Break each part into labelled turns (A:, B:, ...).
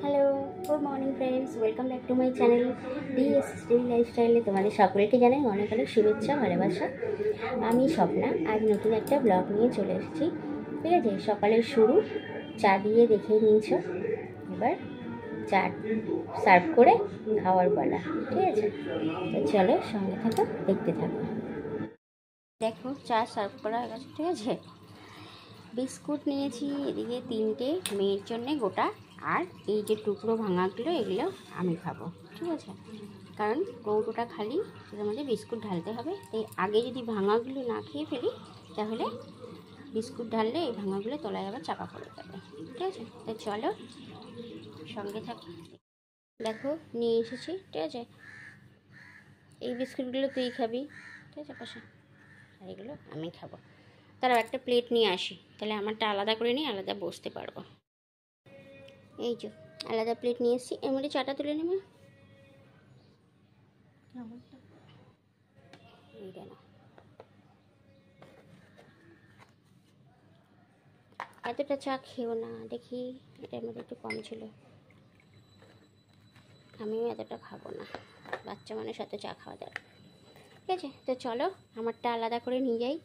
A: Hello, good morning friends, welcome back to my channel DS daily লাইফস্টাইলে তোমাদের সকলকে জানাই অনেক অনেক শুভেচ্ছা ভালোবাসা। আমি স্বপ্না, আজ নতুন একটা ব্লগ নিয়ে চলে এসেছি। ঠিক আছে, সকালের শুরু চা দিয়ে দেখে নিয়েছ, এবার চা সার্ভ করে খাওয়ার পালা। ঠিক আছে, তো চলো সঙ্গে থাকো, দেখতে থাকো। দেখো চা সার্ভ করা হয়ে গেছে। ঠিক আছে, বিস্কুট নিয়েছি এদিকে 3টে, মেয়ের জন্যে গোটা, আর এই যে টুকরো ভাঙাগুলো এগুলো আমি খাবো। ঠিক আছে, কারণ কৌটোটা খালি, সেটার মধ্যে বিস্কুট ঢালতে হবে। তাই আগে যদি ভাঙাগুলো না খেয়ে ফেলি তাহলে বিস্কুট ঢাললে এই ভাঙাগুলো তলায় আবার চাপা পড়ে যাবে। ঠিক আছে, তাই চলো সঙ্গে থাকো। দেখো নিয়ে এসেছি। ঠিক আছে, এই বিস্কুটগুলো তুই খাবি, ঠিক আছে পাশে, আর এগুলো আমি খাবো। তারাও একটা প্লেট নিয়ে আসি, তাহলে আমারটা আলাদা করে নিয়ে আলাদা বসতে পারবো। এই যে আলাদা প্লেট নিয়ে এসেছি, এর মধ্যে চাটা তুলে নেবে। এতটা চা খেও না, দেখি এটার মধ্যে একটু কম ছিল, আমিও এতটা খাবো না, বাচ্চা মানুষ এত চা খাওয়া যায়। ঠিক আছে, তো চলো আমারটা আলাদা করে নিয়ে যাই,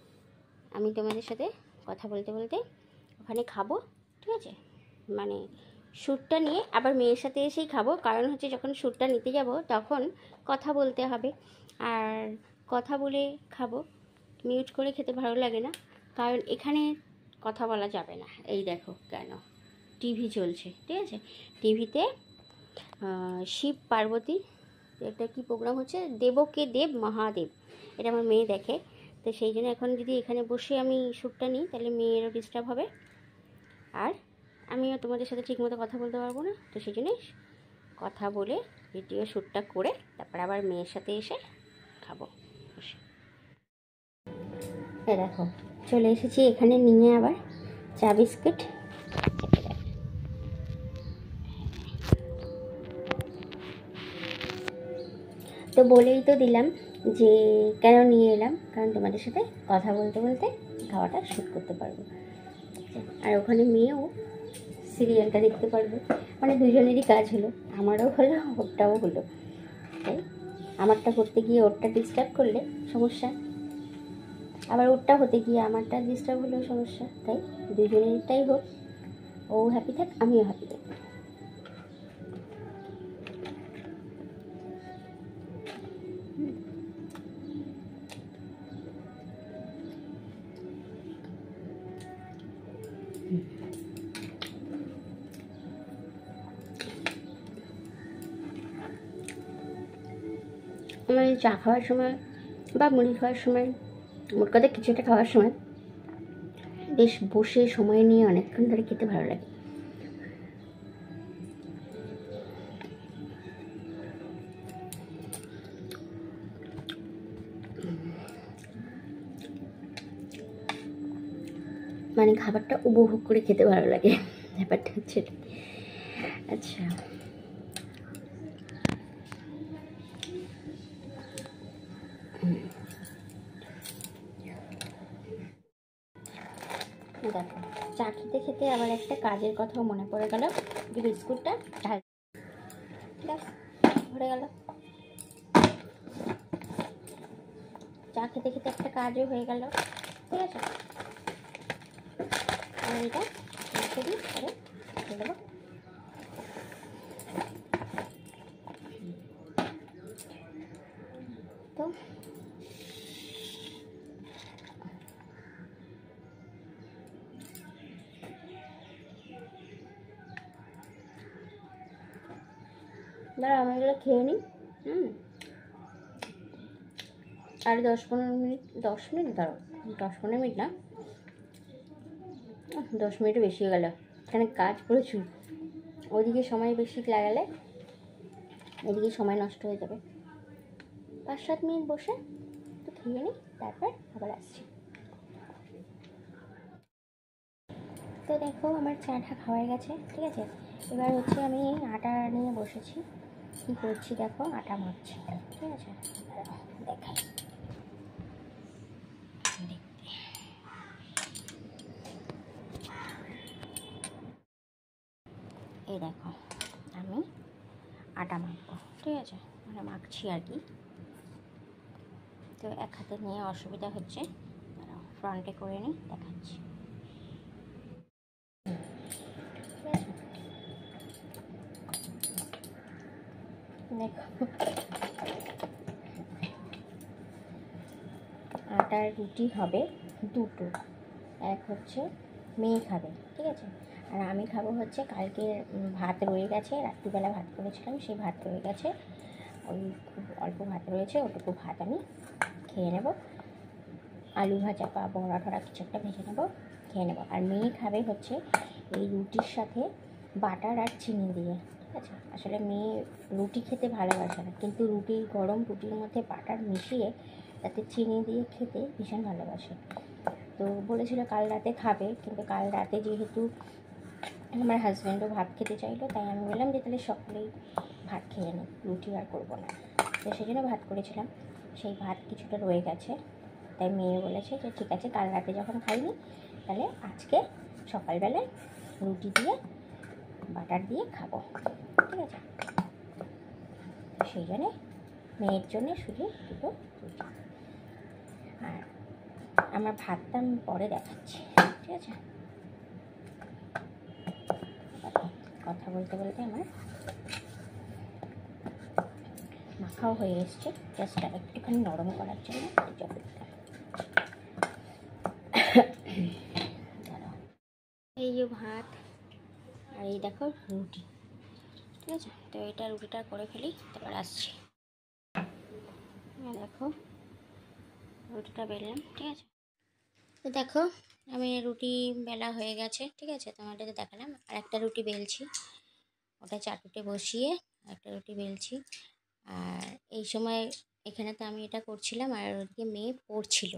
A: আমি তোমাদের সাথে কথা বলতে বলতে ওখানে খাবো। ঠিক আছে, মানে শ্যুটটা নিয়ে আবার মেয়ের সাথে এসেই খাবো, কারণ হচ্ছে যখন শ্যুটটা নিতে যাব তখন কথা বলতে হবে, আর কথা বলে খাবো, মিউট করে খেতে ভালো লাগে না, কারণ এখানে কথা বলা যাবে না। এই দেখো কেন, টিভি চলছে। ঠিক আছে, টিভিতে শিব পার্বতী একটা কি প্রোগ্রাম হচ্ছে, দেবকে দেব মহাদেব, এটা আমার মেয়ে দেখে। তো সেই জন্য এখন যদি এখানে বসে আমি শ্যুটটা নিই তাহলে মেয়েরও ডিস্টার্ব হবে, আর আমিও তোমাদের সাথে ঠিকমতো কথা বলতে পারবো না। তো সেই জন্যই কথা বলে ভিডিও শ্যুটটা করে তারপর আবার মেয়ের সাথে এসে খাবো। দেখো চলে এসেছি এখানে নিয়ে আবার চা বিস্কুট। তো বলেই তো দিলাম যে কেন নিয়ে এলাম, কারণ তোমাদের সাথে কথা বলতে বলতে খাওয়াটা শ্যুট করতে পারবো। আর ওখানে মেয়েও সিরিয়ালটা দেখতে পারবে, মানে দুজনেরই কাজ হলো, আমারও হলো ওরটাও হলো। তাই আমারটা করতে গিয়ে ওরটা ডিস্টার্ব করলে সমস্যা, আবার ওরটা হতে গিয়ে আমারটা ডিস্টার্ব হলেও সমস্যা। তাই দুজনেরটাই হোক, ও হ্যাপি থাক আমিও হ্যাপি থাকি। আমার চা খাওয়ার সময় বা মুড়ি খাওয়ার সময়, মোট কথা কিছু একটা খাওয়ার সময় বেশ বসে সময় নিয়ে অনেকক্ষণ ধরে খেতে ভালো লাগে। মানে খাবারটা উপভোগ করে খেতে ভালো লাগে, ব্যাপারটা হচ্ছে। আচ্ছা, দেখো চা খেতে খেতে আবার একটা কাজের কথাও মনে পড়ে গেল, যে বিস্কুটটা ঢাল ভরে গেল। চা খেতে খেতে একটা কাজও হয়ে গেল। ঠিক আছে, আমি এটা রেখে দিই, পরে রেখে দেবো। তো দাঁড়া, আমি এগুলো খেয়ে নিই। আর 10-15 মিনিট, 10 মিনিট দাঁড়াও, 10-15 মিনিট না, 10 মিনিটও বেশি হয়ে গেল, এখানে কাজ প্রচুর, ওইদিকে সময় বেশি লাগালে এদিকে সময় নষ্ট হয়ে যাবে। 5-7 মিনিট বসে তো খেয়ে নিই, তারপর আবার আসছি। তো দেখো আমার চাটা খাওয়া গেছে। ঠিক আছে, এবার হচ্ছে আমি আটা নিয়ে বসেছি, কী করছি দেখো, আটা মারছি। ঠিক আছে, দেখাই। এই দেখো আমি আটা মাখবো, ঠিক আছে, মানে মাখছি আর কি। তো এক হাতে নিয়ে অসুবিধা হচ্ছে, ফ্রন্টে করে নিই, দেখাচ্ছি। দেখো আটার রুটি হবে দুটো, এক হচ্ছে মেয়ে খাবে, ঠিক আছে, আর আমি খাবো হচ্ছে কালকে ভাত রয়ে গেছে, রাত্রিবেলা ভাত করেছিলাম, সেই ভাত রয়ে গেছে, ওই খুব অল্প ভাত রয়েছে, ওটুকু ভাত আমি খেয়ে নেব, আলু ভাজা বা বড়া টড়া কিছু একটা ভেজে নেবো, খেয়ে নেবো। আর মেয়ে খাবে হচ্ছে এই রুটির সাথে বাটার আর চিনি দিয়ে, ঠিক আছে। আসলে মেয়ে রুটি খেতে ভালোবাসে না, কিন্তু গরম রুটির মধ্যে বাটার মিশিয়ে তাতে চিনি দিয়ে খেতে ভীষণ ভালোবাসে। তো বলেছিল কাল রাতে খাবে, কিন্তু কাল রাতে যেহেতু আমার হাজব্যান্ডও ভাত খেতে চাইলো, তাই আমি বললাম যে তাহলে সকলেই ভাত খেয়ে নিই, রুটি আর করবো না। তো সেই জন্য ভাত করেছিলাম, সেই ভাত কিছুটা রয়ে গেছে, তাই মেয়ে বলেছে যে ঠিক আছে কাল রাতে যখন খাইনি তাহলে আজকে সকালবেলায় রুটি দিয়ে বাটার দিয়ে খাবো, ঠিক আছে। সেই জন্যে মেয়ের জন্যে শুধু দুটো রুটি, আর আমার ভাতটা আমি পরে দেখাচ্ছি, ঠিক আছে। কথা বলতে বলতে আমার মাখাও হয়ে এসছে, জাস্ট একটুখানি নরম করার জন্য এই যে ভাত আর এই দেখো রুটি, ঠিক আছে। তো এটা রুটিটা করে ফেলি, তারপর আসছি। দেখো রুটিটা বেললাম, ঠিক আছে। তো দেখো আমি রুটি বেলা হয়ে গেছে, ঠিক আছে, তোমাদেরকে দেখালাম। আর একটা রুটি বেলছি, ওটা চাটুতে বসিয়ে একটা রুটি বেলছি। আর এই সময় এখানে তো আমি এটা করছিলাম, আর ওদিকে মেয়ে পড়ছিল,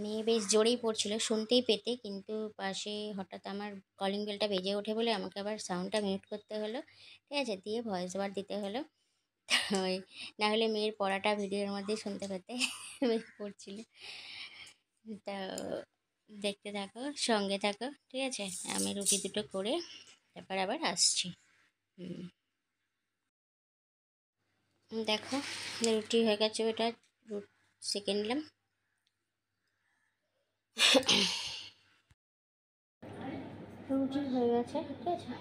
A: মেয়ে বেশ জোরেই পড়ছিল, শুনতেই পেতে, কিন্তু পাশে হঠাৎ আমার কলিং বেলটা বেজে ওঠে বলে আমাকে আবার সাউন্ডটা মিউট করতে হলো, ঠিক আছে, দিয়ে ভয়েস ওভার দিতে হলো। ওই না হলে মেয়ের পড়াটা ভিডিওর মধ্যেই শুনতে পেতে, মেয়ে পড়ছিল। তা দেখতে থাকো, সঙ্গে থাকো, ঠিক আছে। আমি রুটি দুটো করে তারপর আবার আসছি। দেখো রুটি হয়ে গেছে, ওটা সেকে নিলাম। রুটি হয়ে গেছে, ঠিক আছে।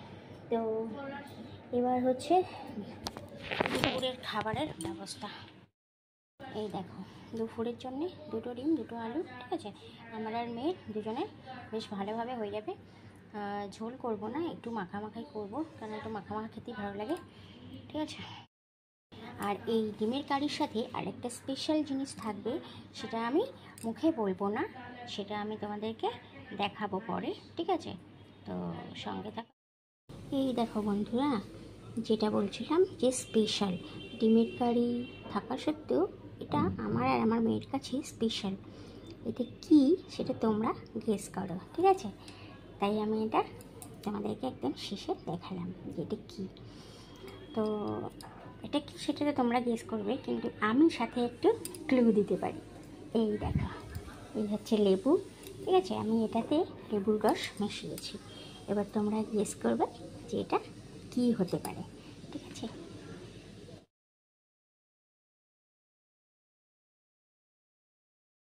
A: তো এবার হচ্ছে দুপুরের খাবারের ব্যবস্থা। এই দেখো দুপুরের জন্যে দুটো ডিম, দুটো আলু, ঠিক আছে, আমার আর মেয়ের দুজনের বেশ ভালোভাবে হয়ে যাবে। ঝোল করব না, একটু মাখামাখাই করব, কারণ একটু মাখামাখা খেতেই ভালো লাগে, ঠিক আছে। আর এই ডিমের কারির সাথে আরেকটা স্পেশাল জিনিস থাকবে, সেটা আমি মুখে বলবো না, সেটা আমি তোমাদেরকে দেখাবো পরে, ঠিক আছে। তো সঙ্গে থাকো। এই দেখো বন্ধুরা, যেটা বলছিলাম যে স্পেশাল ডিমের কারি থাকা সত্ত্বেও এটা আমার আর আমার মেয়ের কাছে স্পেশাল। এটা কি সেটা তোমরা গেস করো, ঠিক আছে। তাই আমি এটা তোমাদেরকে একদম শেষে দেখালাম যে এটা কী। তো এটা কি সেটা তো তোমরা গেস করবে, কিন্তু আমি সাথে একটু ক্লু দিতে পারি। এই দেখো, এই হচ্ছে লেবু, ঠিক আছে, আমি এটাতে লেবুর রস মিশিয়েছি। এবার তোমরা গেস করবে যে এটা কী হতে পারে, ঠিক আছে।